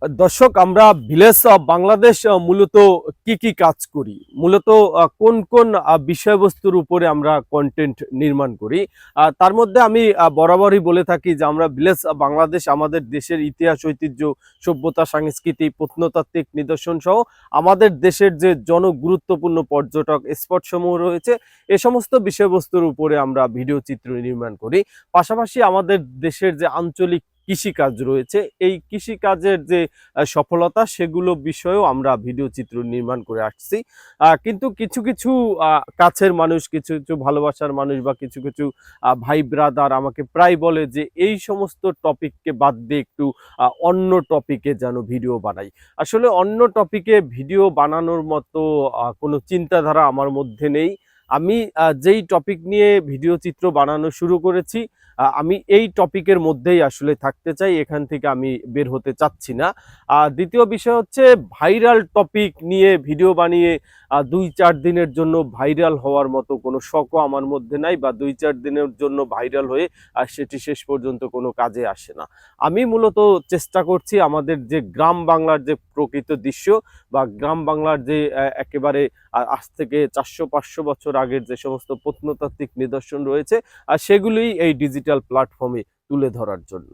দর্শক, আমরা village of Bangladesh মূলত কি কাজ করি, মূলত কোন কোন বিষয়বস্তুর উপরে আমরা কন্টেন্ট নির্মাণ করি। তার মধ্যে আমি বরাবরই বলে থাকি যে আমরা ভিলেজ অফ বাংলাদেশ আমাদের দেশের ইতিহাস, ঐতিহ্য, সভ্যতা, সংস্কৃতি, প্রত্নতাত্ত্বিক নিদর্শন সহ আমাদের দেশের যে জনগুরুত্বপূর্ণ পর্যটক স্পট সমূহ রয়েছে এ সমস্ত বিষয়বস্তুর উপরে আমরা ভিডিও চিত্র নির্মাণ করি। পাশাপাশি আমাদের দেশের যে আঞ্চলিক কৃষিকাজ রয়েছে, এই কৃষিকাজের যে সফলতা সেগুলো বিষয়েও আমরা ভিডিও চিত্র নির্মাণ করে আসছি। কিন্তু কিছু কিছু কাছের মানুষ, কিছু কিছু ভালোবাসার মানুষ বা কিছু কিছু ভাই ব্রাদার আমাকে প্রায় বলে যে এই সমস্ত টপিককে বাদ দিয়ে একটু অন্য টপিকে যেন ভিডিও বানাই। আসলে অন্য টপিকে ভিডিও বানানোর মতো কোনো চিন্তাধারা আমার মধ্যে নেই। আমি যেই টপিক নিয়ে ভিডিও চিত্র বানানো শুরু করেছি, আমি এই টপিকের মধ্যেই আসলে থাকতে চাই, এখান থেকে আমি বের হতে চাচ্ছি না। দ্বিতীয় বিষয় হচ্ছে, ভাইরাল টপিক নিয়ে ভিডিও বানিয়ে ২-৪ দিনের জন্য ভাইরাল হওয়ার মতো কোনো শখও আমার মধ্যে নাই, বা ২-৪ দিনের জন্য ভাইরাল হয়ে সেটি শেষ পর্যন্ত কোনো কাজে আসে না। আমি মূলত চেষ্টা করছি আমাদের যে গ্রাম বাংলার যে প্রকৃত দৃশ্য, বা গ্রাম বাংলার যে একেবারে আজ থেকে ৪০০-৫০০ বছর আগের যে সমস্ত প্রত্নতাত্ত্বিক নিদর্শন রয়েছে, আর সেগুলোই এই ডিজিটাল প্ল্যাটফর্মে তুলে ধরার জন্য।